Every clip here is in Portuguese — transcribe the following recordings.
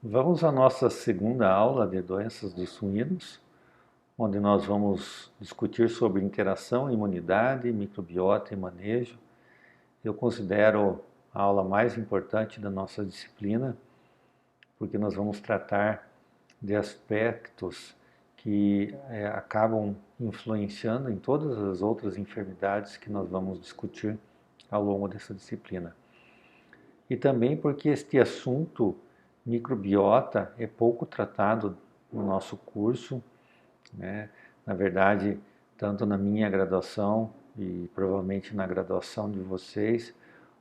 Vamos à nossa segunda aula de doenças dos suínos, onde nós vamos discutir sobre interação, imunidade, microbiota e manejo. Eu considero a aula mais importante da nossa disciplina, porque nós vamos tratar de aspectos que acabam influenciando em todas as outras enfermidades que nós vamos discutir ao longo dessa disciplina. E também porque este assunto microbiota é pouco tratado no nosso curso, né? Na verdade, tanto na minha graduação e provavelmente na graduação de vocês,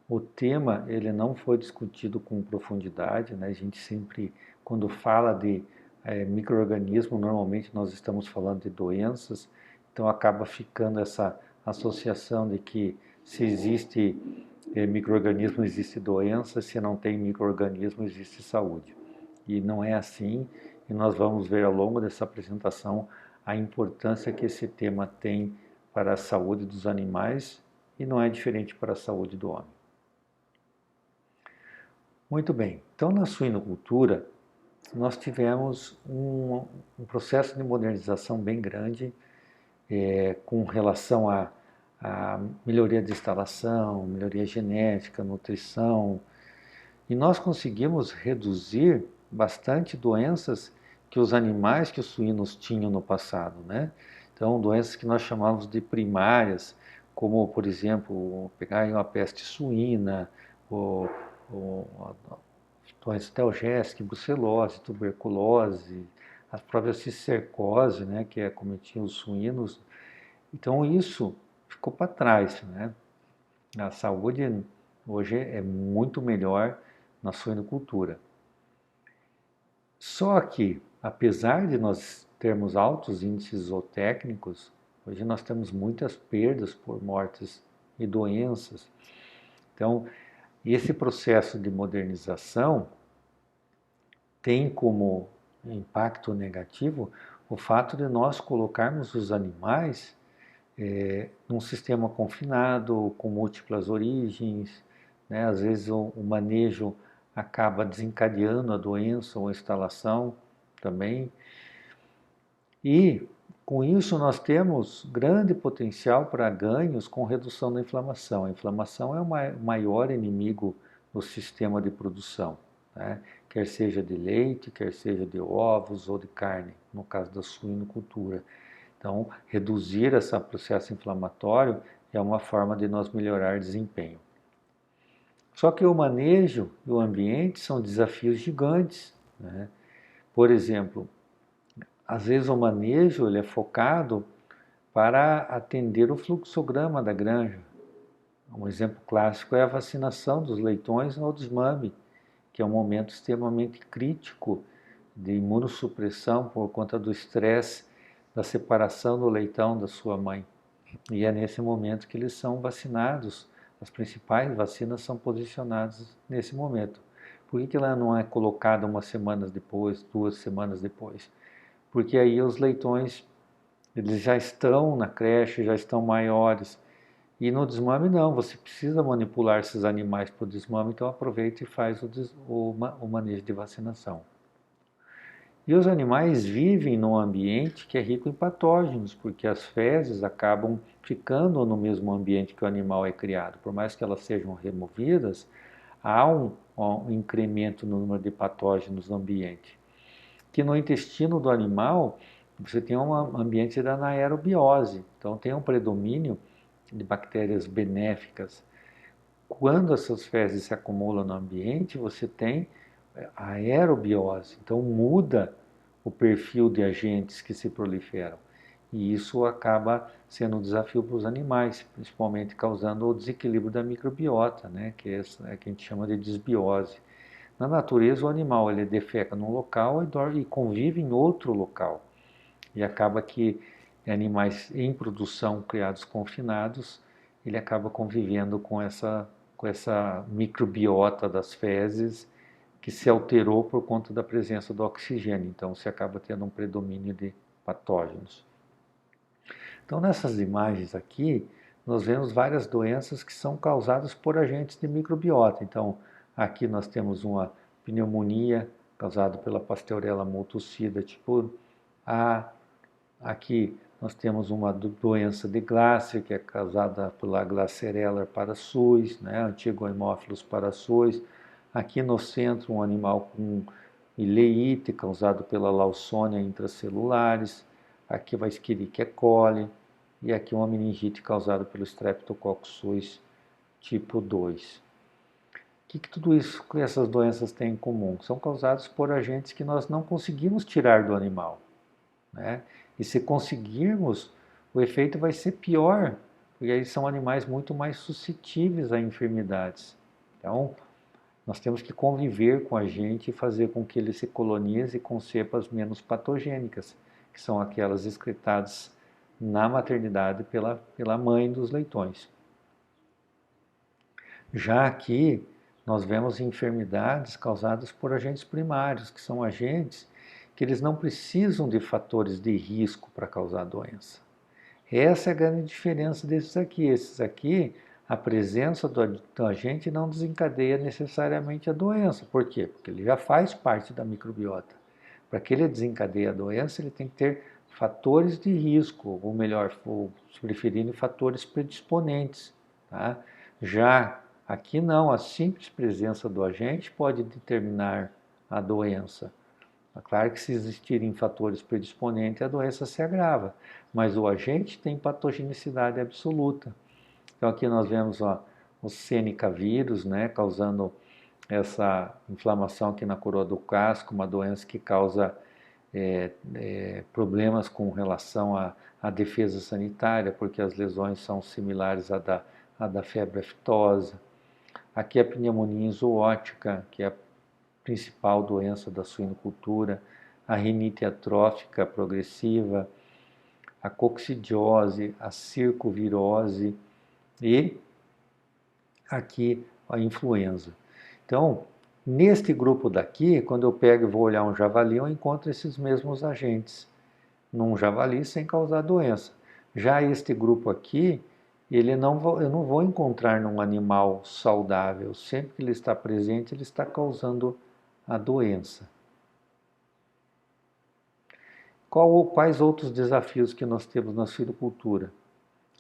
o tema ele não foi discutido com profundidade, né? A gente sempre, quando fala de micro-organismo, normalmente nós estamos falando de doenças, então acaba ficando essa associação de que se existe micro-organismo, existe doença, se não tem micro-organismo, existe saúde. E não é assim, e nós vamos ver ao longo dessa apresentação a importância que esse tema tem para a saúde dos animais e não é diferente para a saúde do homem. Muito bem, então na suinocultura nós tivemos um processo de modernização bem grande com relação à melhoria de instalação, melhoria genética, nutrição, e nós conseguimos reduzir bastante doenças que os animais, que os suínos tinham no passado, né? Então, doenças que nós chamamos de primárias, como, por exemplo, pegar uma peste suína, ou, a doença telgésica, brucelose, tuberculose, a própria cistercose, né, que acometia os suínos. Então, isso ficou para trás, né? A saúde hoje é muito melhor na suinocultura. Só que, apesar de nós termos altos índices zootécnicos, hoje nós temos muitas perdas por mortes e doenças. Então, esse processo de modernização tem como impacto negativo o fato de nós colocarmos os animais num sistema confinado, com múltiplas origens, né? Às vezes o manejo acaba desencadeando a doença ou a instalação também. E com isso nós temos grande potencial para ganhos com redução da inflamação. A inflamação é o maior inimigo do sistema de produção, né? Quer seja de leite, quer seja de ovos ou de carne, no caso da suinocultura. Então, reduzir esse processo inflamatório é uma forma de nós melhorar desempenho. Só que o manejo e o ambiente são desafios gigantes, né? Por exemplo, às vezes o manejo ele é focado para atender o fluxograma da granja. Um exemplo clássico é a vacinação dos leitões ao desmame, que é um momento extremamente crítico de imunossupressão por conta do estresse da separação do leitão da sua mãe. E é nesse momento que eles são vacinados. As principais vacinas são posicionadas nesse momento. Por que ela não é colocada umas semanas depois, 2 semanas depois? Porque aí os leitões eles já estão na creche, já estão maiores. E no desmame não, você precisa manipular esses animais para o desmame, então aproveita e faz o manejo de vacinação. E os animais vivem num ambiente que é rico em patógenos, porque as fezes acabam ficando no mesmo ambiente que o animal é criado. Por mais que elas sejam removidas, há um incremento no número de patógenos no ambiente. Que no intestino do animal, você tem um ambiente da anaerobiose, então tem um predomínio de bactérias benéficas. Quando essas fezes se acumulam no ambiente, você tem a aerobiose, então muda o perfil de agentes que se proliferam. E isso acaba sendo um desafio para os animais, principalmente causando o desequilíbrio da microbiota, né, que é que a gente chama de desbiose. Na natureza, o animal ele defeca num local e convive em outro local. E acaba que animais em produção, criados confinados, ele acaba convivendo com essa microbiota das fezes que se alterou por conta da presença do oxigênio. Então, você acaba tendo um predomínio de patógenos. Então, nessas imagens aqui, nós vemos várias doenças que são causadas por agentes de microbiota. Então, aqui nós temos uma pneumonia causado pela Pasteurella multocida tipo A. Aqui nós temos uma doença de Glasser, que é causada pela Glasserella parasus, né, antigo Haemophilus parasus. Aqui no centro, um animal com ileite, causado pela Lawsonia intracelulares. Aqui vai Escherichia coli. E aqui uma meningite causada pelo Streptococcus suis tipo 2. O que tudo isso, essas doenças têm em comum? São causadas por agentes que nós não conseguimos tirar do animal, né? E se conseguirmos, o efeito vai ser pior, porque aí são animais muito mais suscetíveis a enfermidades. Então, nós temos que conviver com a gente e fazer com que ele se colonize com cepas menos patogênicas, que são aquelas excretadas na maternidade pela mãe dos leitões. Já aqui, nós vemos enfermidades causadas por agentes primários, que são agentes que eles não precisam de fatores de risco para causar doença. Essa é a grande diferença desses aqui. Esses aqui, a presença do agente não desencadeia necessariamente a doença. Por quê? Porque ele já faz parte da microbiota. Para que ele desencadeie a doença, ele tem que ter fatores de risco, ou melhor, se preferirem, fatores predisponentes. Tá? Já aqui não, a simples presença do agente pode determinar a doença. É claro que se existirem fatores predisponentes, a doença se agrava, mas o agente tem patogenicidade absoluta. Então aqui nós vemos o Seneca vírus, né, causando essa inflamação aqui na coroa do casco, uma doença que causa problemas com relação à defesa sanitária, porque as lesões são similares à da febre aftosa. Aqui a pneumonia zoótica, que é a principal doença da suinocultura, a rinite atrófica progressiva, a coccidiose, a circovirose e aqui a influenza. Então, neste grupo daqui, quando eu pego e vou olhar um javali, eu encontro esses mesmos agentes num javali sem causar doença. Já este grupo aqui, eu não vou encontrar num animal saudável. Sempre que ele está presente, ele está causando a doença. Quais outros desafios que nós temos na suinocultura?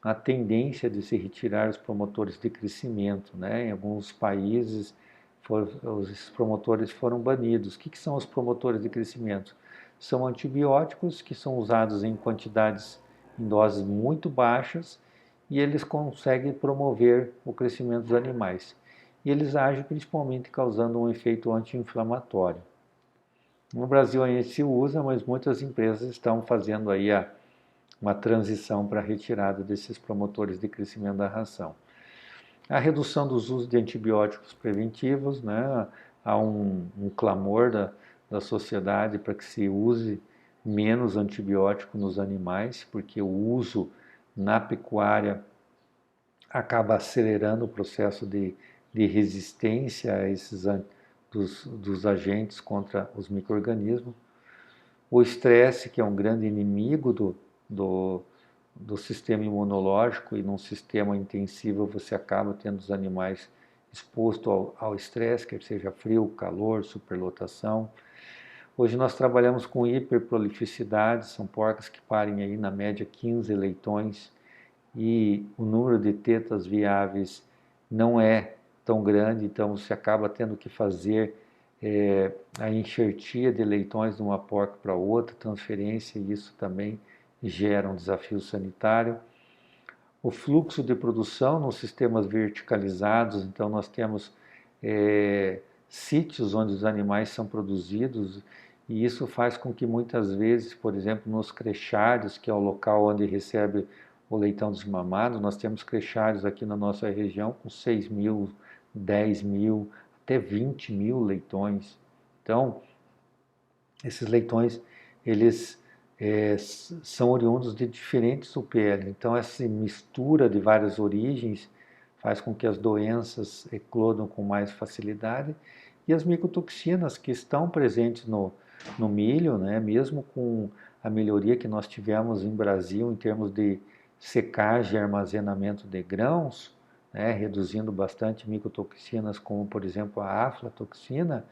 A tendência de se retirar os promotores de crescimento, né? Em alguns países, esses promotores foram banidos. O que são os promotores de crescimento? São antibióticos que são usados em quantidades, em doses muito baixas, e eles conseguem promover o crescimento dos animais. E eles agem principalmente causando um efeito anti-inflamatório. No Brasil ainda se usa, mas muitas empresas estão fazendo aí uma transição para a retirada desses promotores de crescimento da ração. A redução dos usos de antibióticos preventivos, né? Há um clamor da sociedade para que se use menos antibiótico nos animais, porque o uso na pecuária acaba acelerando o processo de resistência a esses dos agentes contra os micro-organismos. O estresse, que é um grande inimigo do sistema imunológico, e num sistema intensivo você acaba tendo os animais expostos ao estresse, quer seja frio, calor, superlotação. Hoje nós trabalhamos com hiperprolificidade, são porcas que parem aí na média 15 leitões, e o número de tetas viáveis não é tão grande, então você acaba tendo que fazer a enxertia de leitões de uma porca para outra, transferência, e isso também gera um desafio sanitário. O fluxo de produção nos sistemas verticalizados, então nós temos sítios onde os animais são produzidos, e isso faz com que muitas vezes, por exemplo, nos crechários, que é o local onde recebe o leitão desmamado, nós temos crechários aqui na nossa região com 6 mil, 10 mil, até 20 mil leitões. Então, esses leitões, eles são oriundos de diferentes UPL. Então, essa mistura de várias origens faz com que as doenças eclodam com mais facilidade. E as micotoxinas que estão presentes no milho, né, mesmo com a melhoria que nós tivemos em Brasil em termos de secagem e armazenamento de grãos, né, reduzindo bastante micotoxinas, como por exemplo a aflatoxina,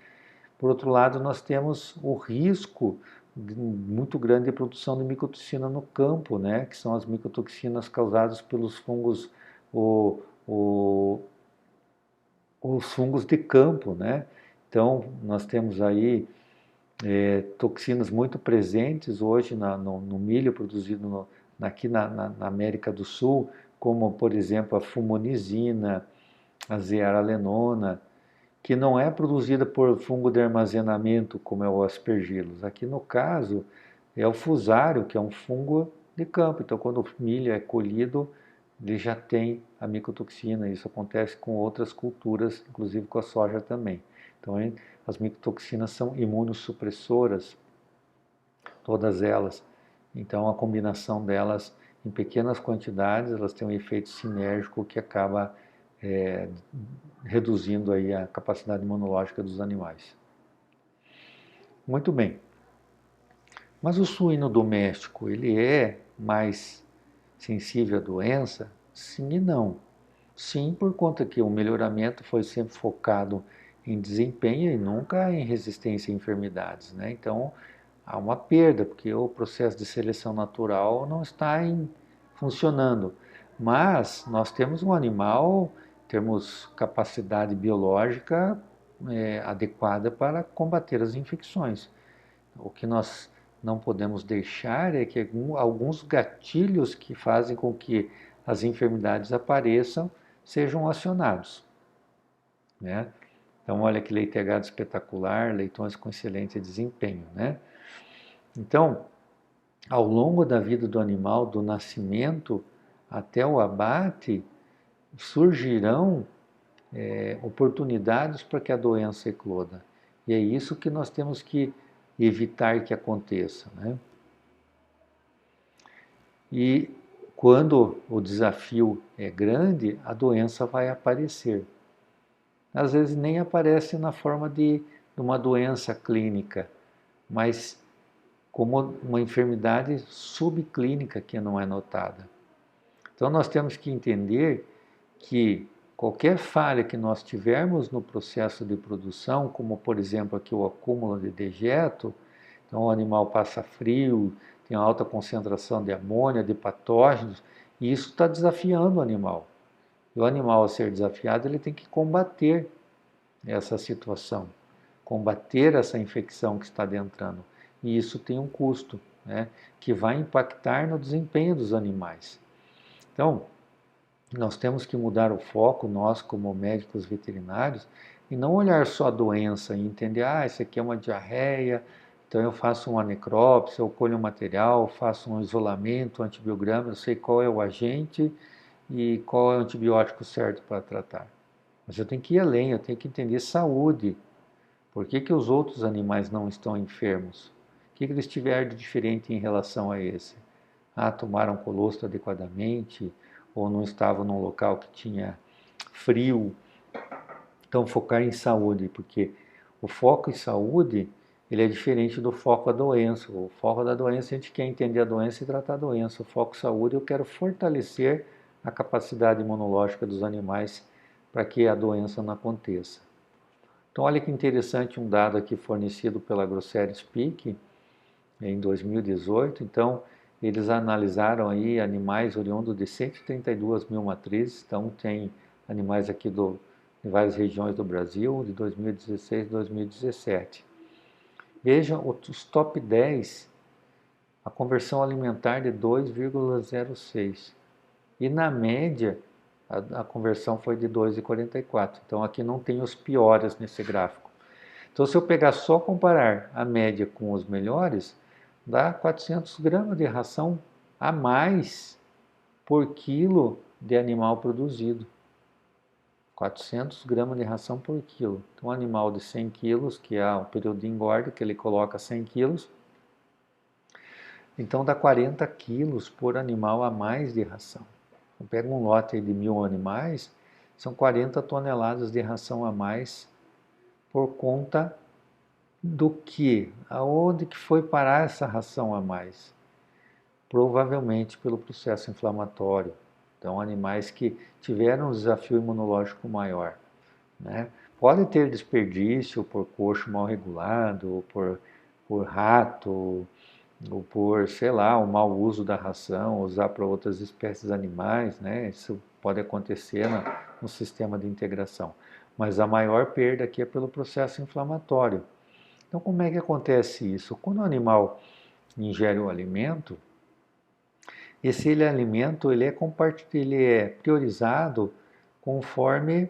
Por outro lado, nós temos o risco muito grande de produção de micotoxina no campo, né? Que são as micotoxinas causadas pelos fungos, o, o, os fungos de campo, né? Então, nós temos aí toxinas muito presentes hoje no milho produzido aqui na América do Sul, como, por exemplo, a fumonizina, a zearalenona, que não é produzida por fungo de armazenamento, como é o aspergillus. Aqui no caso, é o fusário, que é um fungo de campo. Então, quando o milho é colhido, ele já tem a micotoxina. Isso acontece com outras culturas, inclusive com a soja também. Então, as micotoxinas são imunossupressoras, todas elas. Então, a combinação delas em pequenas quantidades, elas têm um efeito sinérgico que acaba reduzindo aí a capacidade imunológica dos animais. Muito bem. Mas o suíno doméstico, ele é mais sensível à doença? Sim e não. Sim, por conta que o melhoramento foi sempre focado em desempenho e nunca em resistência a enfermidades, né? Então, há uma perda, porque o processo de seleção natural não está funcionando. Mas nós temos um animal, temos capacidade biológica adequada para combater as infecções. O que nós não podemos deixar é que alguns gatilhos que fazem com que as enfermidades apareçam sejam acionados, né? Então, olha que leite-gado espetacular, leitões com excelente desempenho, né? Então, ao longo da vida do animal, do nascimento até o abate, surgirão oportunidades para que a doença ecloda. E é isso que nós temos que evitar que aconteça, né? E quando o desafio é grande, a doença vai aparecer. Às vezes nem aparece na forma de uma doença clínica, mas como uma enfermidade subclínica que não é notada. Então nós temos que entender que qualquer falha que nós tivermos no processo de produção, como por exemplo aqui o acúmulo de dejeto, então o animal passa frio, tem alta concentração de amônia, de patógenos, e isso está desafiando o animal. E o animal, a ser desafiado, ele tem que combater essa situação, combater essa infecção que está adentrando. E isso tem um custo, né, que vai impactar no desempenho dos animais. Então, nós temos que mudar o foco, nós como médicos veterinários, e não olhar só a doença e entender, isso aqui é uma diarreia, então eu faço uma necrópsia, eu colho um material, faço um isolamento, um antibiograma, eu sei qual é o agente e qual é o antibiótico certo para tratar. Mas eu tenho que ir além, eu tenho que entender saúde. Por que os outros animais não estão enfermos? O que eles tiveram de diferente em relação a esse? Tomaram colostro adequadamente, ou não estavam num local que tinha frio. Então, focar em saúde, porque o foco em saúde, ele é diferente do foco da doença. O foco da doença, a gente quer entender a doença e tratar a doença. O foco em saúde, eu quero fortalecer a capacidade imunológica dos animais para que a doença não aconteça. Então, olha que interessante um dado aqui fornecido pela Grosseries Peak em 2018. Então, eles analisaram aí animais oriundos de 132 mil matrizes. Então, tem animais aqui de várias regiões do Brasil, de 2016 e 2017. Vejam os top 10, a conversão alimentar de 2,06. E na média, a conversão foi de 2,44. Então, aqui não tem os piores nesse gráfico. Então, se eu pegar só comparar a média com os melhores, dá 400 gramas de ração a mais por quilo de animal produzido. 400 gramas de ração por quilo. Então, um animal de 100 quilos, que é o período de engorda, que ele coloca 100 quilos, então dá 40 quilos por animal a mais de ração. Eu pego um lote aí de 1.000 animais, são 40 toneladas de ração a mais por conta do que? Aonde que foi parar essa ração a mais? Provavelmente pelo processo inflamatório. Então, animais que tiveram um desafio imunológico maior, né? Pode ter desperdício por coxo mal regulado, ou por rato, ou por, sei lá, o mau uso da ração, usar para outras espécies animais, né? Isso pode acontecer no sistema de integração. Mas a maior perda aqui é pelo processo inflamatório. Então, como é que acontece isso? Quando o animal ingere o alimento, esse alimento ele é priorizado conforme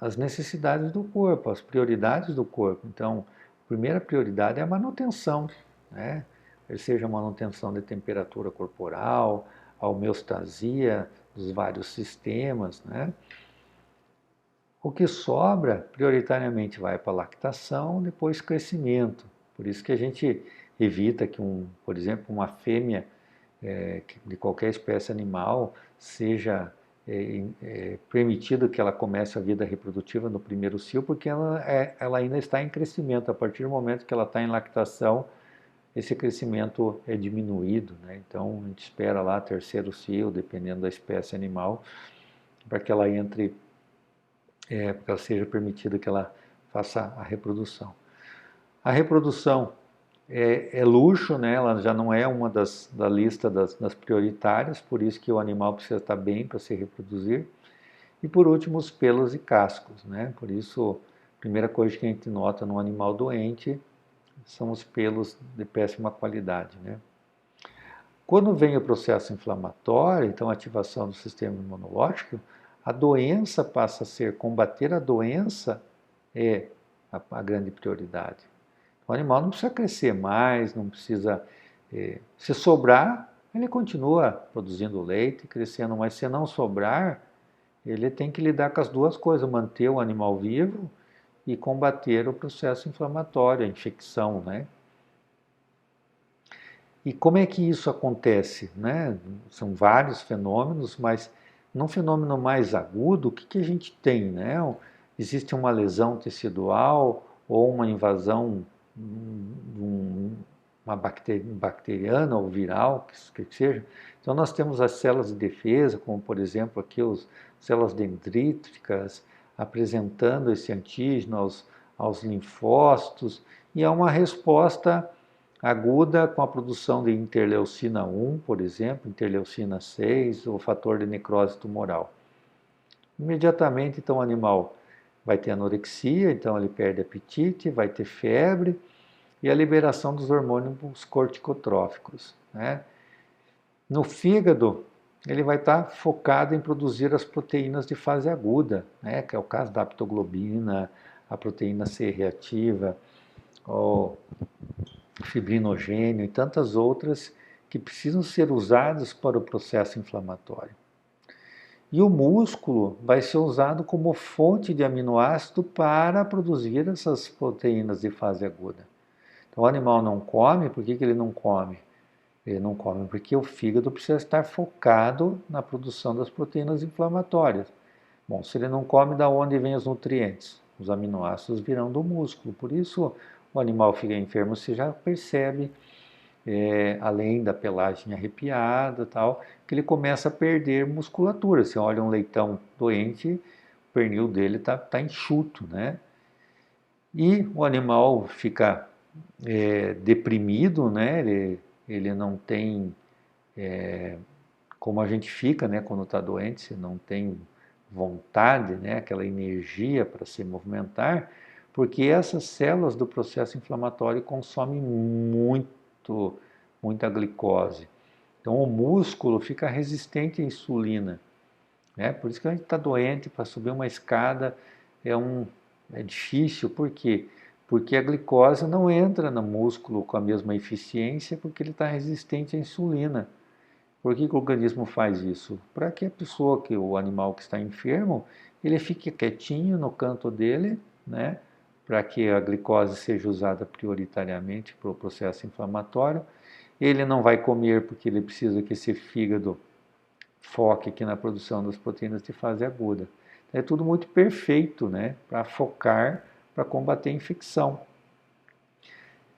as necessidades do corpo, as prioridades do corpo. Então, a primeira prioridade é a manutenção, né? Seja a manutenção de temperatura corporal, a homeostasia dos vários sistemas, né? O que sobra, prioritariamente, vai para a lactação, depois crescimento. Por isso que a gente evita que, por exemplo, uma fêmea de qualquer espécie animal seja permitido que ela comece a vida reprodutiva no primeiro cio, porque ela ainda está em crescimento. A partir do momento que ela está em lactação, esse crescimento é diminuído, né? Então, a gente espera lá terceiro cio, dependendo da espécie animal, para que ela entre, para que ela seja permitida que ela faça a reprodução. A reprodução é luxo, né? Ela já não é uma da lista das prioritárias, por isso que o animal precisa estar bem para se reproduzir. E por último, os pelos e cascos, né? Por isso, a primeira coisa que a gente nota no animal doente são os pelos de péssima qualidade, né? Quando vem o processo inflamatório, então a ativação do sistema imunológico, a doença passa a ser, combater a doença é a grande prioridade. O animal não precisa crescer mais, não precisa. Se sobrar, ele continua produzindo leite, crescendo, mas se não sobrar, ele tem que lidar com as duas coisas, manter o animal vivo e combater o processo inflamatório, a infecção, né? E como é que isso acontece, né? São vários fenômenos, mas num fenômeno mais agudo, o que a gente tem, né? Existe uma lesão tecidual ou uma invasão uma bacteriana ou viral, que seja. Então nós temos as células de defesa, como por exemplo aqui as células dendríticas, apresentando esse antígeno aos linfócitos, e há uma resposta aguda com a produção de interleucina 1, por exemplo, interleucina 6, ou fator de necrose tumoral. Imediatamente, então, o animal vai ter anorexia, então ele perde apetite, vai ter febre, e a liberação dos hormônios corticotróficos, né? No fígado, ele vai estar focado em produzir as proteínas de fase aguda, né? Que é o caso da aptoglobina, a proteína C reativa, o fibrinogênio e tantas outras que precisam ser usadas para o processo inflamatório. E o músculo vai ser usado como fonte de aminoácido para produzir essas proteínas de fase aguda. Então, o animal não come, por que ele não come? Ele não come porque o fígado precisa estar focado na produção das proteínas inflamatórias. Bom, se ele não come, da onde vêm os nutrientes? Os aminoácidos virão do músculo. Por isso, o animal fica enfermo, você já percebe, além da pelagem arrepiada, tal, que ele começa a perder musculatura. Você olha um leitão doente, o pernil dele tá enxuto, né? E o animal fica deprimido, né? Ele não tem como a gente fica, né? Quando está doente, você não tem vontade, né? Aquela energia para se movimentar, porque essas células do processo inflamatório consomem muita glicose. Então o músculo fica resistente à insulina, né? Por isso que a gente está doente, para subir uma escada é difícil, por quê? Porque a glicose não entra no músculo com a mesma eficiência, porque ele está resistente à insulina. Por que o organismo faz isso? Para que a pessoa, que o animal que está enfermo, ele fique quietinho no canto dele, né? Para que a glicose seja usada prioritariamente para o processo inflamatório. Ele não vai comer porque ele precisa que esse fígado foque aqui na produção das proteínas de fase aguda. É tudo muito perfeito, né? Para focar, para combater a infecção.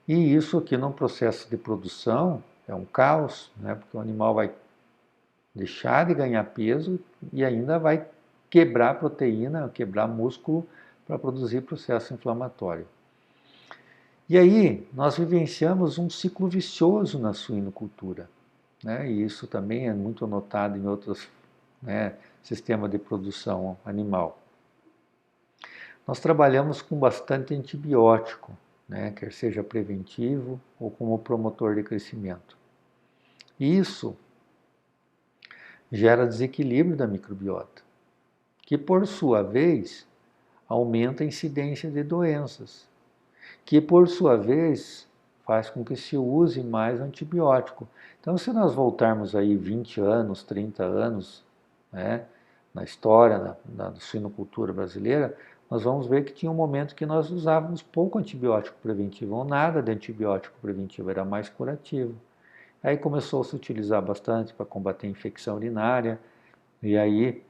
E isso aqui no processo de produção é um caos, né? Porque o animal vai deixar de ganhar peso e ainda vai quebrar proteína, quebrar músculo para produzir processo inflamatório. E aí nós vivenciamos um ciclo vicioso na suinocultura, né? E isso também é muito notado em outros, né, sistemas de produção animal. Nós trabalhamos com bastante antibiótico, né, quer seja preventivo ou como promotor de crescimento. Isso gera desequilíbrio da microbiota, que por sua vez aumenta a incidência de doenças, que por sua vez faz com que se use mais antibiótico. Então, se nós voltarmos aí 20 anos, 30 anos, né, na história da suinocultura brasileira, nós vamos ver que tinha um momento que nós usávamos pouco antibiótico preventivo, ou nada de antibiótico preventivo, era mais curativo. Aí começou a se utilizar bastante para combater infecção urinária, e aí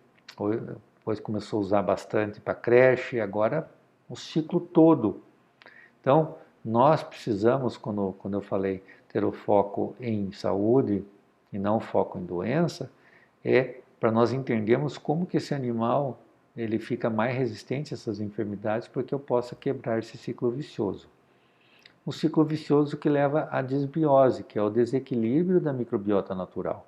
depois começou a usar bastante para creche, agora o ciclo todo. Então, nós precisamos, quando eu falei ter o foco em saúde e não o foco em doença, é para nós entendermos como que esse animal ele fica mais resistente a essas enfermidades, porque eu possa quebrar esse ciclo vicioso. Um ciclo vicioso que leva à desbiose, que é o desequilíbrio da microbiota natural.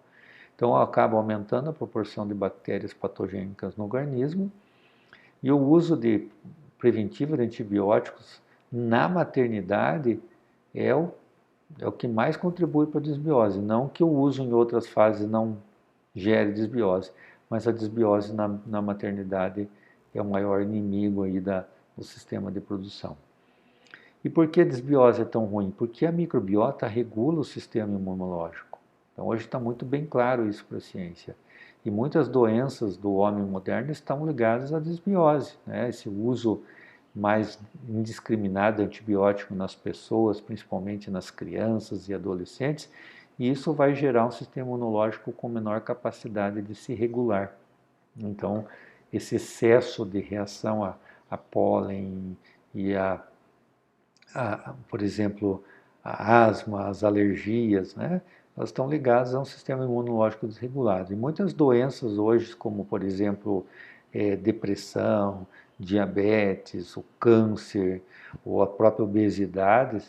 Então, acaba aumentando a proporção de bactérias patogênicas no organismo, e o uso preventivo de antibióticos na maternidade é o que mais contribui para a desbiose. Não que o uso em outras fases não gere desbiose, mas a desbiose na maternidade é o maior inimigo aí do sistema de produção. E por que a desbiose é tão ruim? Porque a microbiota regula o sistema imunológico. Então hoje está muito bem claro isso para a ciência. E muitas doenças do homem moderno estão ligadas à desbiose, né? Esse uso mais indiscriminado de antibiótico nas pessoas, principalmente nas crianças e adolescentes, e isso vai gerar um sistema imunológico com menor capacidade de se regular. Então, esse excesso de reação a pólen e por exemplo, a asma, as alergias, né? Elas estão ligadas a um sistema imunológico desregulado. E muitas doenças hoje, como por exemplo, depressão, diabetes, o câncer, ou a própria obesidade,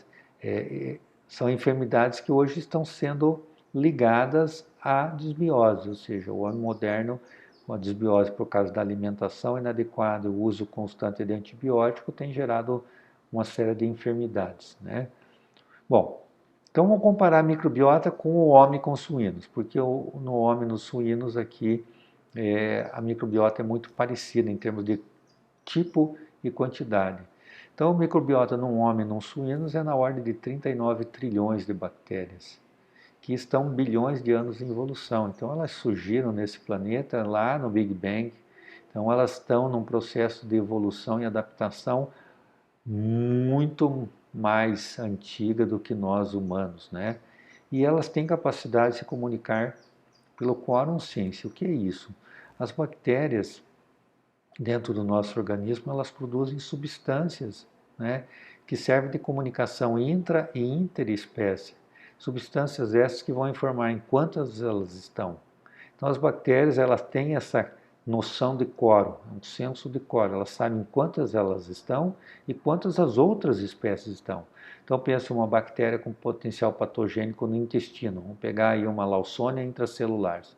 são enfermidades que hoje estão sendo ligadas à desbiose, ou seja, o homem moderno, com a desbiose por causa da alimentação inadequada, o uso constante de antibiótico, tem gerado uma série de enfermidades, né? Bom, então vamos comparar a microbiota com o homem com suínos, porque no homem nos suínos aqui a microbiota é muito parecida em termos de tipo e quantidade. Então, a microbiota num homem e num suínos é na ordem de 39 trilhões de bactérias, que estão bilhões de anos em evolução. Então, elas surgiram nesse planeta lá no Big Bang. Então, elas estão num processo de evolução e adaptação muito mais antiga do que nós humanos, né? E elas têm capacidade de se comunicar pelo quórum ciência. O que é isso? As bactérias dentro do nosso organismo, elas produzem substâncias, né, que servem de comunicação intra e interespécie. Substâncias essas que vão informar em quantas elas estão. Então as bactérias, elas têm essa noção de quórum, um senso de quórum, elas sabem quantas elas estão e quantas as outras espécies estão. Então pensa uma bactéria com potencial patogênico no intestino, vamos pegar aí uma Lawsonia intracellulares.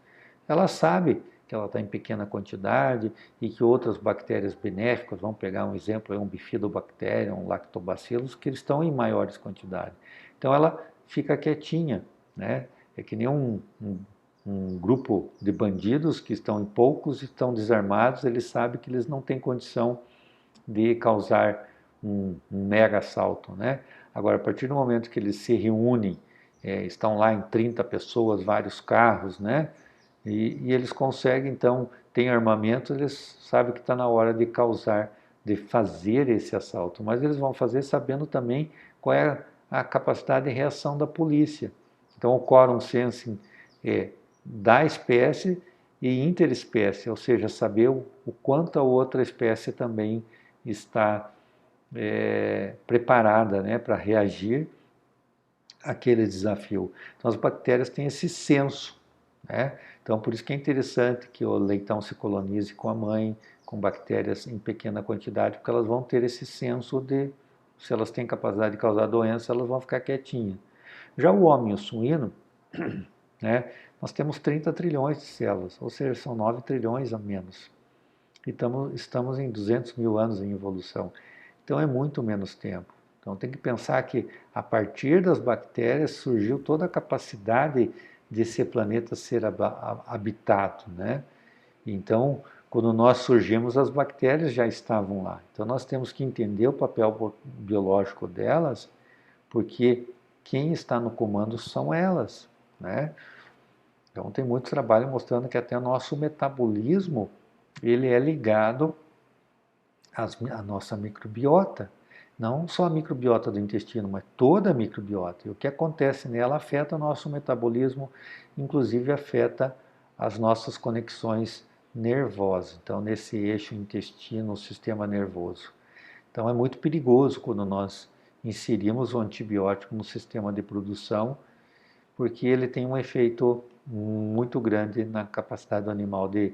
Ela sabe que ela está em pequena quantidade e que outras bactérias benéficas, vamos pegar um exemplo, um bifidobacterium, um lactobacillus, que eles estão em maiores quantidades. Então ela fica quietinha, né? É que nem um grupo de bandidos que estão em poucos, estão desarmados, eles sabem que eles não têm condição de causar um mega assalto, né? Agora, a partir do momento que eles se reúnem, estão lá em 30 pessoas, vários carros, né? E eles conseguem, então, tem armamento, eles sabem que está na hora de causar, de fazer esse assalto. Mas eles vão fazer sabendo também qual é a capacidade de reação da polícia. Então, o quorum sensing é da espécie e interespécie, ou seja, saber o quanto a outra espécie também está preparada, né, para reagir àquele desafio. Então, as bactérias têm esse senso, né? Então, por isso que é interessante que o leitão se colonize com a mãe, com bactérias em pequena quantidade, porque elas vão ter esse senso de, se elas têm capacidade de causar doença, elas vão ficar quietinhas. Já o homem e o suíno, né, nós temos 30 trilhões de células, ou seja, são 9 trilhões a menos. E estamos em 200 mil anos em evolução. Então é muito menos tempo. Então tem que pensar que a partir das bactérias surgiu toda a capacidade de esse planeta ser habitado, né? Então, quando nós surgimos, as bactérias já estavam lá. Então nós temos que entender o papel biológico delas, porque quem está no comando são elas, né? Então tem muito trabalho mostrando que até o nosso metabolismo ele é ligado à nossa microbiota. Não só a microbiota do intestino, mas toda a microbiota. E o que acontece nela afeta o nosso metabolismo, inclusive afeta as nossas conexões nervosas. Então, nesse eixo intestino, sistema nervoso. Então, é muito perigoso quando nós inserimos o antibiótico no sistema de produção, porque ele tem um efeito muito grande na capacidade do animal de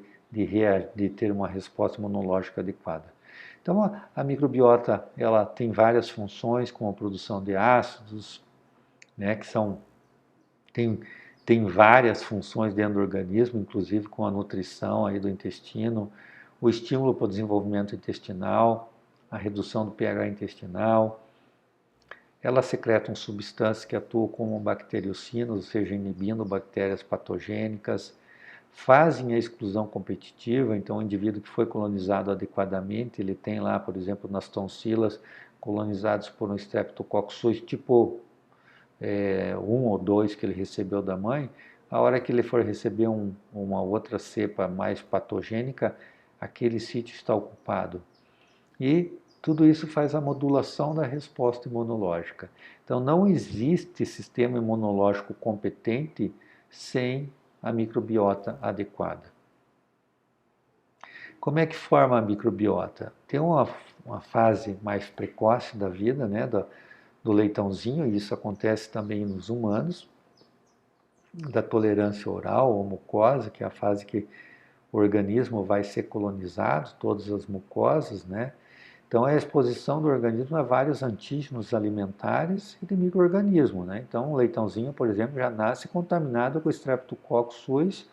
ter uma resposta imunológica adequada. Então, a microbiota ela tem várias funções, como a produção de ácidos, né, que tem várias funções dentro do organismo, inclusive com a nutrição aí do intestino, o estímulo para o desenvolvimento intestinal, a redução do pH intestinal. Elas secretam substâncias que atuam como bacteriocinas, ou seja, inibindo bactérias patogênicas, fazem a exclusão competitiva. Então o indivíduo que foi colonizado adequadamente, ele tem lá, por exemplo, nas tonsilas, colonizados por um Streptococcus suis tipo 1 ou 2 que ele recebeu da mãe, a hora que ele for receber uma outra cepa mais patogênica, aquele sítio está ocupado. E tudo isso faz a modulação da resposta imunológica. Então não existe sistema imunológico competente sem a microbiota adequada. Como é que forma a microbiota? Tem uma fase mais precoce da vida, né, do leitãozinho, e isso acontece também nos humanos, da tolerância oral ou mucosa, que é a fase que o organismo vai ser colonizado, todas as mucosas, né? Então é a exposição do organismo a vários antígenos alimentares e de micro-organismos, né? Então o leitãozinho, por exemplo, já nasce contaminado com o Streptococcus suis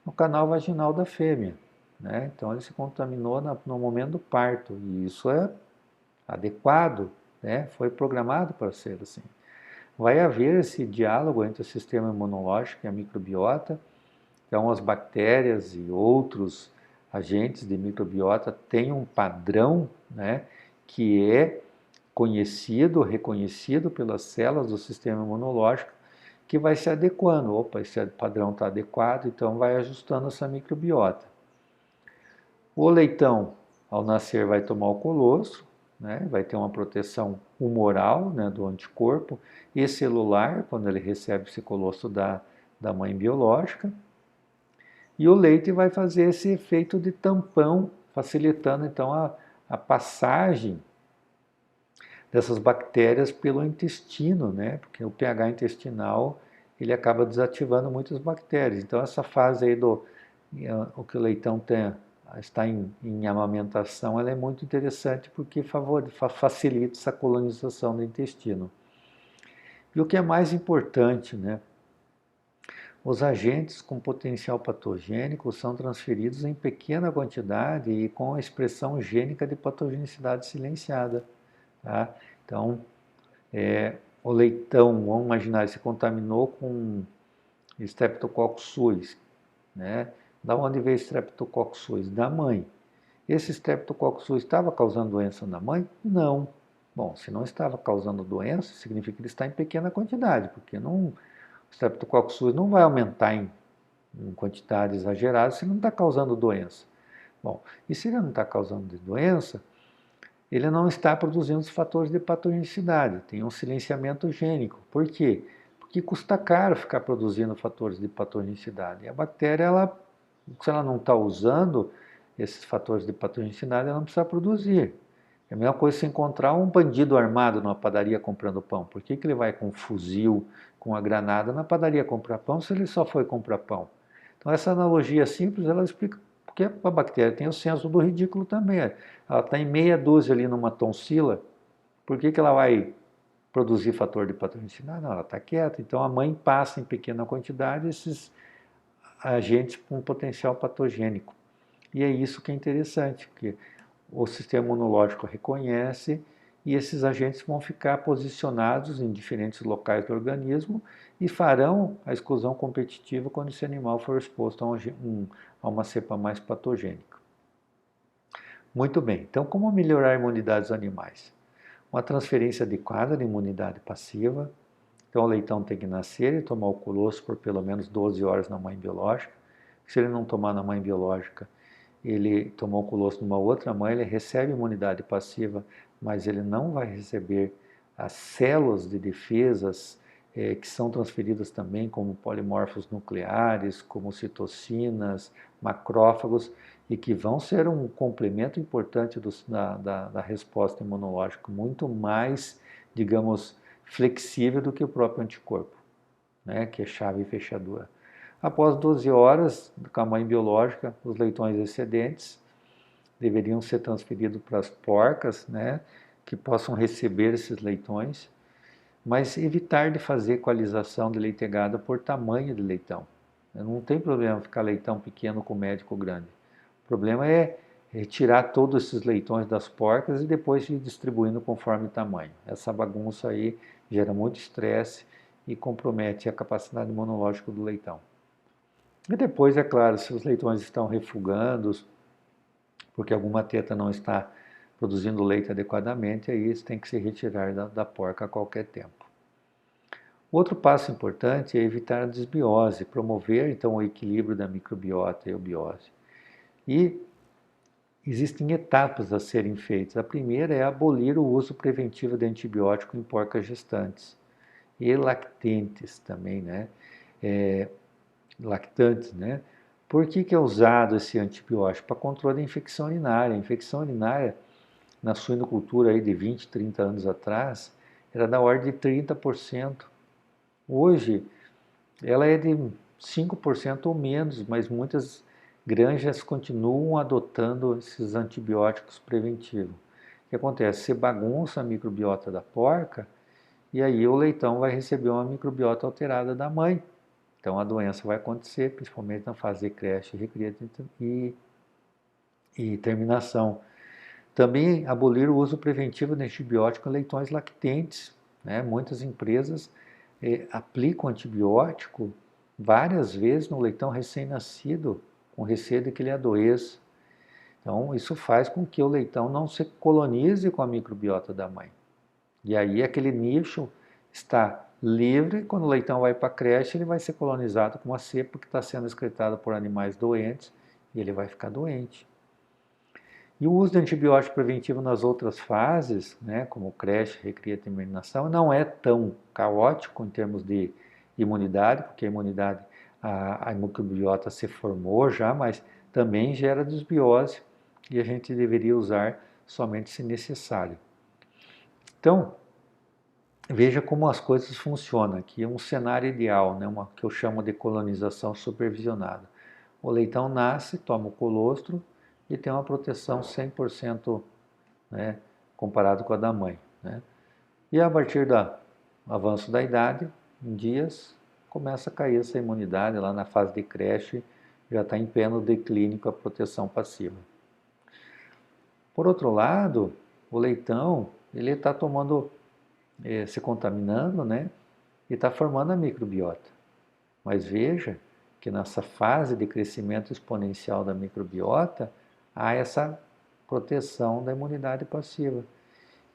no canal vaginal da fêmea, né? Então ele se contaminou no momento do parto, e isso é adequado, né? Foi programado para ser assim. Vai haver esse diálogo entre o sistema imunológico e a microbiota, então as bactérias e outros agentes de microbiota têm um padrão, né, que é conhecido, reconhecido pelas células do sistema imunológico, que vai se adequando. Opa, esse padrão está adequado, então vai ajustando essa microbiota. O leitão, ao nascer, vai tomar o colostro, né, vai ter uma proteção humoral, né, do anticorpo, e celular, quando ele recebe esse colostro da mãe biológica. E o leite vai fazer esse efeito de tampão, facilitando então a passagem dessas bactérias pelo intestino, né? Porque o pH intestinal ele acaba desativando muitas bactérias. Então essa fase aí o que o leitão está em amamentação, ela é muito interessante porque facilita essa colonização do intestino. E o que é mais importante, né? Os agentes com potencial patogênico são transferidos em pequena quantidade e com a expressão gênica de patogenicidade silenciada. Tá? Então, o leitão, vamos imaginar, ele se contaminou com Streptococcus suis. Né? Da onde veio Streptococcus suis? Da mãe. Esse Streptococcus suis estava causando doença na mãe? Não. Bom, se não estava causando doença, significa que ele está em pequena quantidade, porque o Streptococcus suis não vai aumentar em quantidade exagerada se não está causando doença. Bom, e se ele não está causando doença, ele não está produzindo os fatores de patogenicidade, tem um silenciamento gênico. Por quê? Porque custa caro ficar produzindo fatores de patogenicidade. E a bactéria, se ela não está usando esses fatores de patogenicidade, ela não precisa produzir. É a mesma coisa se encontrar um bandido armado numa padaria comprando pão. Por que ele vai com um fuzil, com uma granada na padaria comprar pão se ele só foi comprar pão? Então essa analogia simples, ela explica por Porque a bactéria tem o senso do ridículo também. Ela está em meia dúzia ali numa tonsila, por que ela vai produzir fator de patogenicidade? Não, ela está quieta. Então a mãe passa em pequena quantidade esses agentes com potencial patogênico. E é isso que é interessante, porque o sistema imunológico reconhece e esses agentes vão ficar posicionados em diferentes locais do organismo e farão a exclusão competitiva quando esse animal for exposto a uma cepa mais patogênica. Muito bem, então como melhorar a imunidade dos animais? Uma transferência adequada de imunidade passiva. Então o leitão tem que nascer e tomar o colostro por pelo menos 12 horas na mãe biológica. Se ele não tomar na mãe biológica, ele tomou o colostro numa outra mãe, ele recebe imunidade passiva, mas ele não vai receber as células de defesas que são transferidas também como polimorfos nucleares, como citocinas, macrófagos, e que vão ser um complemento importante da resposta imunológica, muito mais, digamos, flexível do que o próprio anticorpo, né, que é chave e fechadura. Após 12 horas, com a mãe biológica, os leitões excedentes deveriam ser transferidos para as porcas, né, que possam receber esses leitões, mas evitar de fazer equalização de leitegada por tamanho de leitão. Não tem problema ficar leitão pequeno com médico grande. O problema é tirar todos esses leitões das porcas e depois ir distribuindo conforme o tamanho. Essa bagunça aí gera muito estresse e compromete a capacidade imunológica do leitão. E depois, é claro, se os leitões estão refugando, porque alguma teta não está produzindo leite adequadamente, aí isso tem que se retirar da porca a qualquer tempo. Outro passo importante é evitar a desbiose, promover então o equilíbrio da microbiota e eubiose. E existem etapas a serem feitas. A primeira é abolir o uso preventivo de antibiótico em porcas gestantes e lactentes também, né? Lactantes, né? Por que é usado esse antibiótico? Para controle da infecção urinária. A infecção urinária, na suinocultura aí de 20, 30 anos atrás, era da ordem de 30%. Hoje, ela é de 5% ou menos, mas muitas granjas continuam adotando esses antibióticos preventivos. O que acontece? Você bagunça a microbiota da porca e aí o leitão vai receber uma microbiota alterada da mãe. Então a doença vai acontecer, principalmente na fase de creche, recria e terminação. Também abolir o uso preventivo de antibiótico em leitões lactentes, né? Muitas empresas aplicam antibiótico várias vezes no leitão recém-nascido, com receio de que ele adoeça. Então, isso faz com que o leitão não se colonize com a microbiota da mãe. E aí, aquele nicho está livre, quando o leitão vai para a creche, ele vai ser colonizado com uma cepa que está sendo excretada por animais doentes, e ele vai ficar doente. E o uso de antibiótico preventivo nas outras fases, né, como creche, recria e terminação, não é tão caótico em termos de imunidade, porque a imunidade, a microbiota se formou já, mas também gera desbiose e a gente deveria usar somente se necessário. Então, veja como as coisas funcionam. Aqui é um cenário ideal, né, que eu chamo de colonização supervisionada. O leitão nasce, toma o colostro, e tem uma proteção 100%, né, comparado com a da mãe, né? E a partir do avanço da idade, em dias, começa a cair essa imunidade, lá na fase de creche, já está em pleno declínio com a proteção passiva. Por outro lado, o leitão, ele está tomando, se contaminando, né, e está formando a microbiota. Mas veja que nessa fase de crescimento exponencial da microbiota, há essa proteção da imunidade passiva.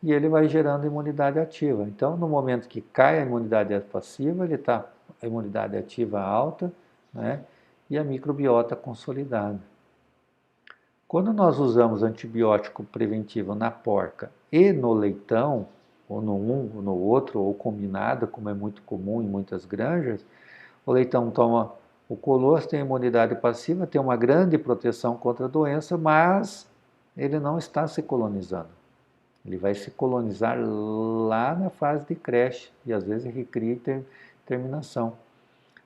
E ele vai gerando imunidade ativa. Então, no momento que cai a imunidade passiva, ele está a imunidade ativa alta, né? E a microbiota consolidada. Quando nós usamos antibiótico preventivo na porca e no leitão, ou no um ou no outro, ou combinado, como é muito comum em muitas granjas, o leitão toma o colostro, tem imunidade passiva, tem uma grande proteção contra a doença, mas ele não está se colonizando. Ele vai se colonizar lá na fase de creche, e às vezes recria e terminação.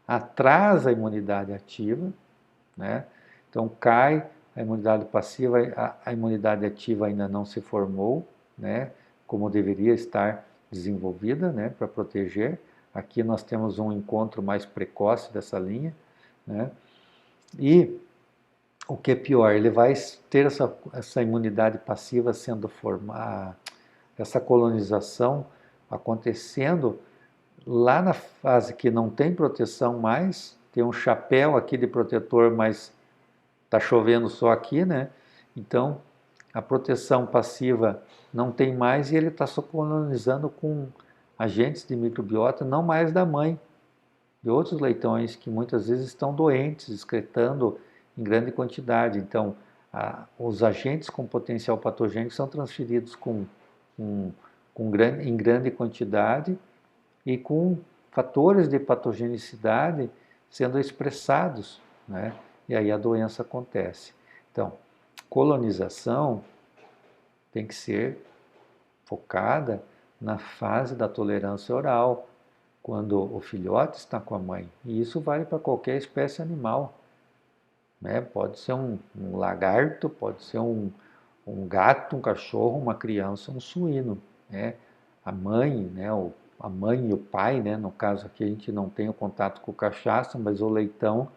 Atrasa a imunidade ativa, né? Então cai a imunidade passiva, a imunidade ativa ainda não se formou, né, como deveria estar desenvolvida, né, para proteger. Aqui nós temos um encontro mais precoce dessa linha, né, e o que é pior, ele vai ter essa imunidade passiva sendo formada, essa colonização acontecendo lá na fase que não tem proteção mais, tem um chapéu aqui de protetor, mas está chovendo só aqui, né? Então, a proteção passiva não tem mais e ele está só colonizando com agentes de microbiota, não mais da mãe, de outros leitões que muitas vezes estão doentes, excretando em grande quantidade. Então, os agentes com potencial patogênico são transferidos em grande quantidade e com fatores de patogenicidade sendo expressados, né? E aí a doença acontece. Então, colonização tem que ser focada na fase da tolerância oral, quando o filhote está com a mãe. E isso vale para qualquer espécie animal, né? Pode ser um lagarto, pode ser um gato, um cachorro, uma criança, um suíno, né? A mãe, né? A mãe e o pai, né? No caso aqui a gente não tem o contato com o cachaça, mas o leitão,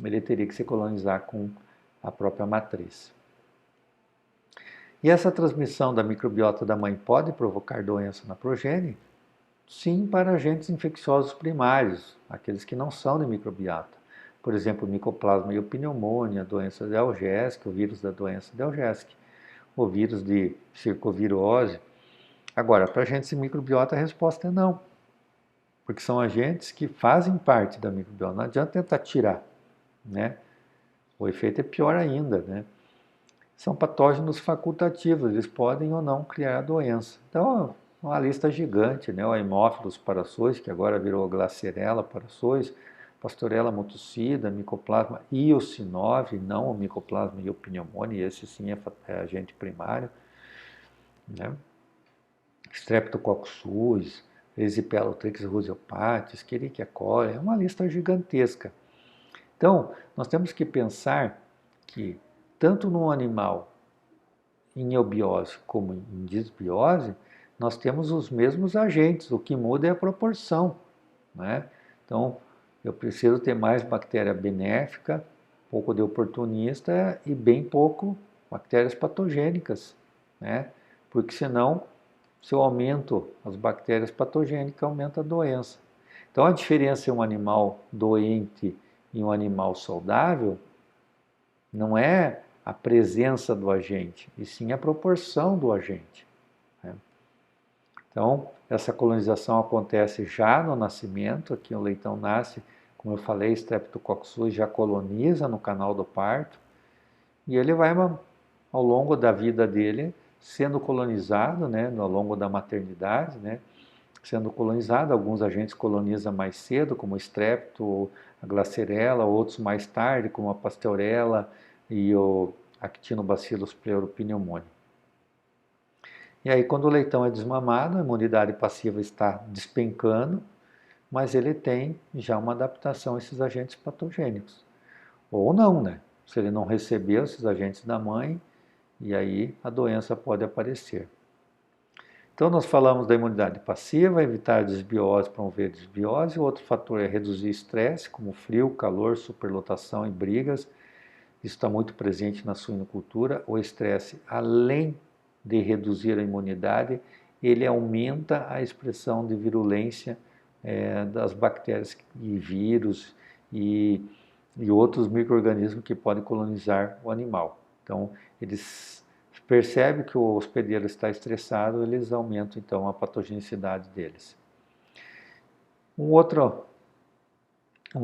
ele teria que se colonizar com a própria matriz. E essa transmissão da microbiota da mãe pode provocar doença na progênie? Sim, para agentes infecciosos primários, aqueles que não são de microbiota. Por exemplo, Mycoplasma e pneumonia, doença de Algesic, o vírus da doença de Algesic, o vírus de circovirose. Agora, para agentes de microbiota, a resposta é não, porque são agentes que fazem parte da microbiota. Não adianta tentar tirar, né? O efeito é pior ainda, né? São patógenos facultativos, eles podem ou não criar a doença. Então, uma lista gigante, né? O Haemophilus parasois, que agora virou Glasserella parasois, Pastorella motocida, Mycoplasma eosinove, não o Mycoplasma eopneumonia, esse sim é agente primário, né? Streptococcus suis, Erysipelotrix ruseopatis, Escherichia coli, é uma lista gigantesca. Então, nós temos que pensar que tanto no animal em eubiose como em disbiose, nós temos os mesmos agentes, o que muda é a proporção, né? Então, eu preciso ter mais bactéria benéfica, pouco de oportunista e bem pouco bactérias patogênicas, né? Porque senão, se eu aumento as bactérias patogênicas, aumenta a doença. Então, a diferença em um animal doente e um animal saudável não é a presença do agente, e sim a proporção do agente, né? Então, essa colonização acontece já no nascimento, aqui o leitão nasce, como eu falei, Streptococcus suis já coloniza no canal do parto, e ele vai, ao longo da vida dele, sendo colonizado, né, ao longo da maternidade, né, sendo colonizado. Alguns agentes colonizam mais cedo, como o Strepto, a Glasserella, outros mais tarde, como a Pasteurella e o Actinobacillus pleuropneumonia. E aí, quando o leitão é desmamado, a imunidade passiva está despencando, mas ele tem já uma adaptação a esses agentes patogênicos. Ou não, né? Se ele não recebeu esses agentes da mãe, e aí a doença pode aparecer. Então, nós falamos da imunidade passiva, evitar desbiose, promover desbiose. O outro fator é reduzir estresse, como frio, calor, superlotação e brigas. Isso está muito presente na suinocultura. O estresse, além de reduzir a imunidade, ele aumenta a expressão de virulência das bactérias e vírus e outros micro-organismos que podem colonizar o animal. Então, eles percebem que o hospedeiro está estressado, eles aumentam então a patogenicidade deles. Uma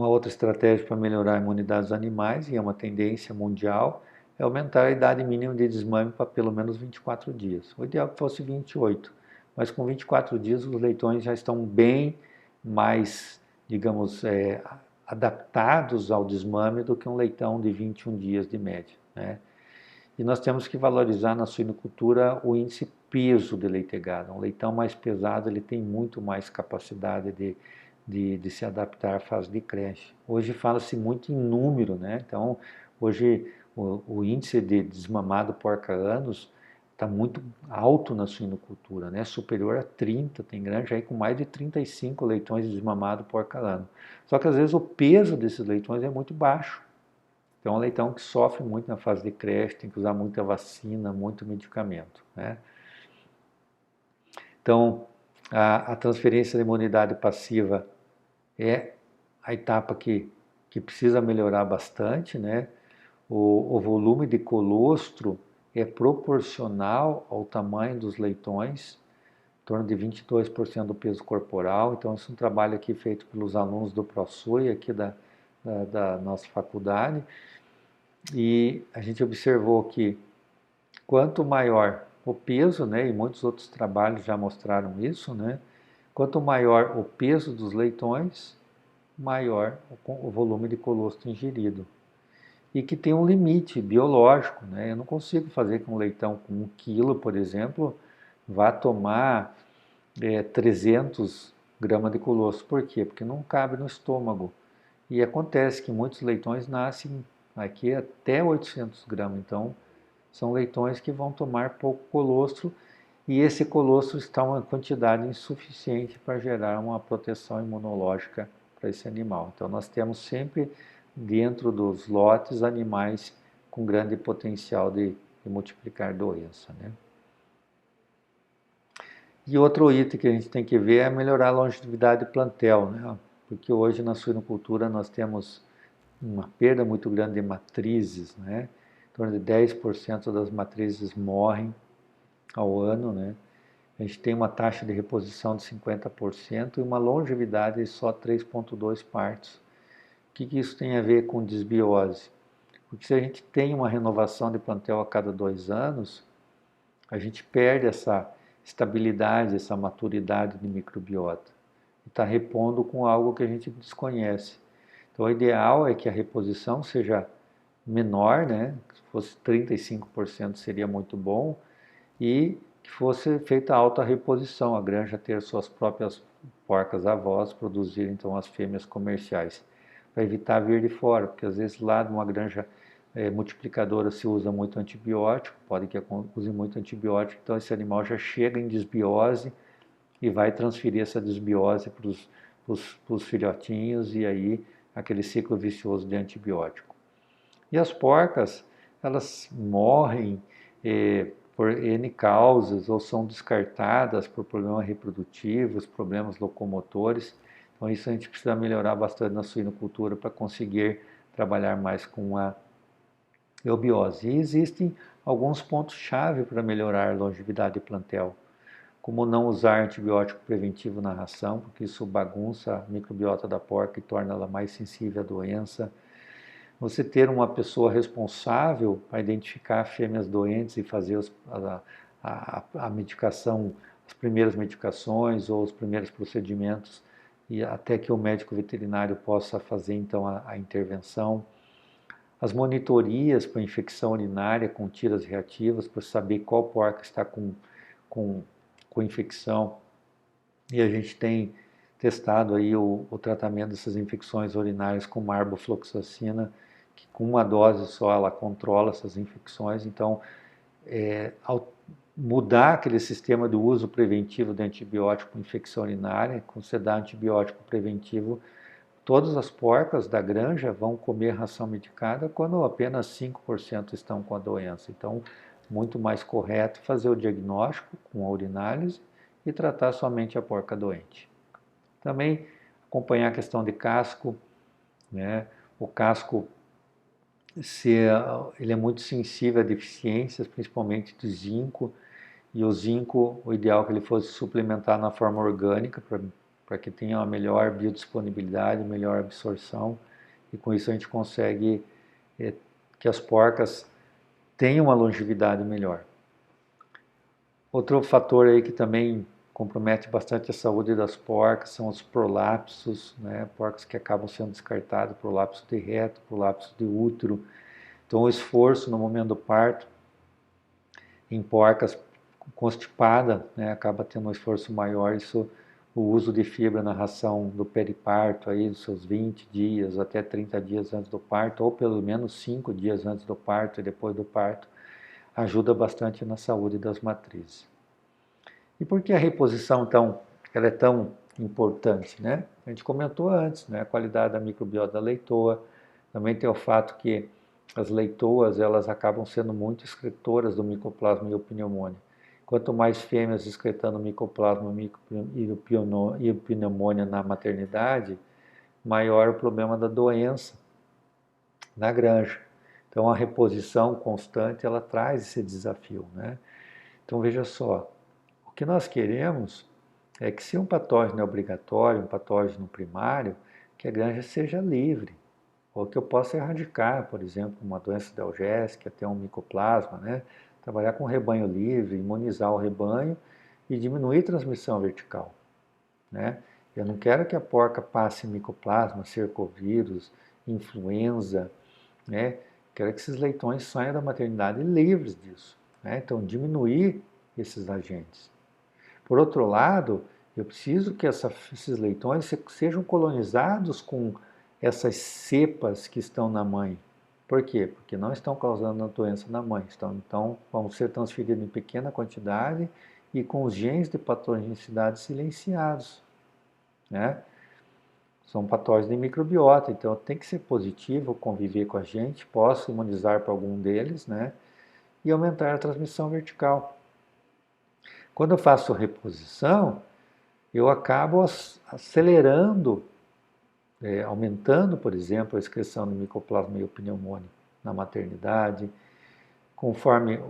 outra estratégia para melhorar a imunidade dos animais, e é uma tendência mundial, é aumentar a idade mínima de desmame para pelo menos 24 dias. O ideal é que fosse 28, mas com 24 dias os leitões já estão bem mais, digamos, adaptados ao desmame do que um leitão de 21 dias de média, né? E nós temos que valorizar na suinocultura o índice peso de leitegado. Um leitão mais pesado ele tem muito mais capacidade de se adaptar à fase de creche. Hoje fala-se muito em número, né? Então, hoje o índice de desmamado porca-anos está muito alto na suinocultura, né? Superior a 30, tem granja aí com mais de 35 leitões de desmamado porca-ano. Só que às vezes o peso desses leitões é muito baixo. Então é um leitão que sofre muito na fase de creche, tem que usar muita vacina, muito medicamento, né? Então a transferência da imunidade passiva é a etapa que precisa melhorar bastante, né? O volume de colostro é proporcional ao tamanho dos leitões, em torno de 22% do peso corporal. Então, esse é um trabalho aqui feito pelos alunos do ProSui, aqui da nossa faculdade. E a gente observou que quanto maior o peso, né, e muitos outros trabalhos já mostraram isso, né, quanto maior o peso dos leitões, maior o volume de colostro ingerido. E que tem um limite biológico, né? Eu não consigo fazer com um leitão com 1 quilo, por exemplo, vá tomar 300 gramas de colostro. Por quê? Porque não cabe no estômago. E acontece que muitos leitões nascem aqui até 800 gramas. Então, são leitões que vão tomar pouco colostro e esse colostro está uma quantidade insuficiente para gerar uma proteção imunológica para esse animal. Então, nós temos sempre dentro dos lotes animais com grande potencial de multiplicar doença, né? E outro item que a gente tem que ver é melhorar a longevidade de plantel, né? Porque hoje na suinocultura nós temos uma perda muito grande de matrizes, né? Em torno de 10% das matrizes morrem ao ano, né? A gente tem uma taxa de reposição de 50% e uma longevidade de só 3,2 partos. O que isso tem a ver com desbiose? Porque se a gente tem uma renovação de plantel a cada 2 anos, a gente perde essa estabilidade, essa maturidade de microbiota. E está repondo com algo que a gente desconhece. Então, o ideal é que a reposição seja menor, né? Se fosse 35% seria muito bom, e que fosse feita alta reposição, a granja ter suas próprias porcas avós, produzir então as fêmeas comerciais, para evitar vir de fora, porque às vezes lá numa granja multiplicadora se usa muito antibiótico, pode que use muito antibiótico, então esse animal já chega em desbiose e vai transferir essa desbiose para os filhotinhos e aí aquele ciclo vicioso de antibiótico. E as porcas, elas morrem por N causas ou são descartadas por problemas reprodutivos, problemas locomotores. Então isso a gente precisa melhorar bastante na suinocultura para conseguir trabalhar mais com a eubiose. E existem alguns pontos-chave para melhorar a longevidade de plantel, como não usar antibiótico preventivo na ração, porque isso bagunça a microbiota da porca e torna ela mais sensível à doença. Você ter uma pessoa responsável para identificar fêmeas doentes e fazer a medicação, as primeiras medicações ou os primeiros procedimentos, e até que o médico veterinário possa fazer então a intervenção. As monitorias para infecção urinária com tiras reativas, para saber qual porca está com infecção. E a gente tem testado aí o tratamento dessas infecções urinárias com marbofloxacina, que com uma dose só ela controla essas infecções. Então, ao mudar aquele sistema de uso preventivo de antibiótico com infecção urinária, quando você dá antibiótico preventivo, todas as porcas da granja vão comer ração medicada quando apenas 5% estão com a doença. Então, muito mais correto fazer o diagnóstico com a urinálise e tratar somente a porca doente. Também acompanhar a questão de casco, né? O casco, ele é muito sensível a deficiências, principalmente de zinco, e o zinco, o ideal é que ele fosse suplementar na forma orgânica, para que tenha uma melhor biodisponibilidade, melhor absorção, e com isso a gente consegue que as porcas tenham uma longevidade melhor. Outro fator aí que também compromete bastante a saúde das porcas são os prolapsos, né? Porcas que acabam sendo descartadas, prolapso de reto, prolapso de útero. Então o esforço no momento do parto em porcas constipada, né, acaba tendo um esforço maior, isso o uso de fibra na ração do periparto, aí, dos seus 20 dias até 30 dias antes do parto, ou pelo menos 5 dias antes do parto e depois do parto, ajuda bastante na saúde das matrizes. E por que a reposição ela é tão importante, né? A gente comentou antes, né? A qualidade da microbiota da leitoa, também tem o fato que as leitoas elas acabam sendo muito excretoras do micoplasma e o pneumônia. Quanto mais fêmeas excretando micoplasma e pneumônia na maternidade, maior o problema da doença na granja. Então a reposição constante ela traz esse desafio, né? Então veja só, o que nós queremos é que se um patógeno é obrigatório, um patógeno primário, que a granja seja livre, ou que eu possa erradicar, por exemplo, uma doença da Algés, que é até um micoplasma, né? Trabalhar com rebanho livre, imunizar o rebanho e diminuir a transmissão vertical, né? Eu não quero que a porca passe micoplasma, cercovírus, influenza, né? Quero que esses leitões saiam da maternidade livres disso, né? Então, diminuir esses agentes. Por outro lado, eu preciso que esses leitões sejam colonizados com essas cepas que estão na mãe. Por quê? Porque não estão causando a doença na mãe. Então, vão ser transferidos em pequena quantidade e com os genes de patogenicidade silenciados, né? São patógenos de microbiota, então tem que ser positivo conviver com a gente, posso imunizar para algum deles, né? E aumentar a transmissão vertical. Quando eu faço reposição, eu acabo acelerando, aumentando, por exemplo, a excreção do micoplasma e o pneumônio na maternidade. Conforme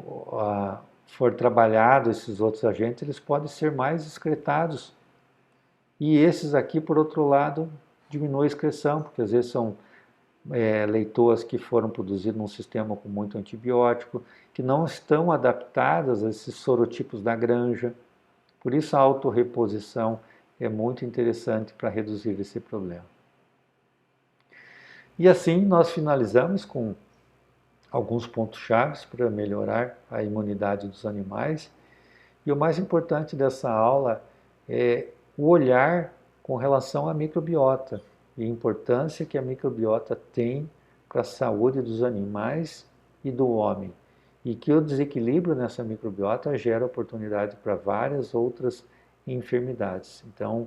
for trabalhado esses outros agentes, eles podem ser mais excretados. E esses aqui, por outro lado, diminuem a excreção, porque às vezes são leitoas que foram produzidas num sistema com muito antibiótico, que não estão adaptadas a esses sorotipos da granja. Por isso a autorreposição é muito interessante para reduzir esse problema. E assim nós finalizamos com alguns pontos chaves para melhorar a imunidade dos animais. E o mais importante dessa aula é o olhar com relação à microbiota e a importância que a microbiota tem para a saúde dos animais e do homem. E que o desequilíbrio nessa microbiota gera oportunidade para várias outras enfermidades. Então,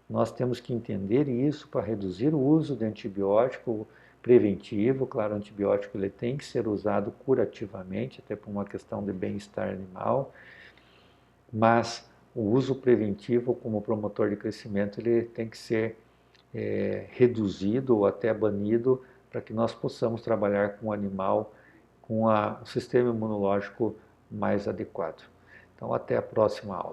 nós temos que entender isso para reduzir o uso de antibiótico preventivo. Claro, o antibiótico ele tem que ser usado curativamente, até por uma questão de bem-estar animal, mas o uso preventivo como promotor de crescimento ele tem que ser reduzido ou até banido para que nós possamos trabalhar com o animal com o sistema imunológico mais adequado. Então, até a próxima aula.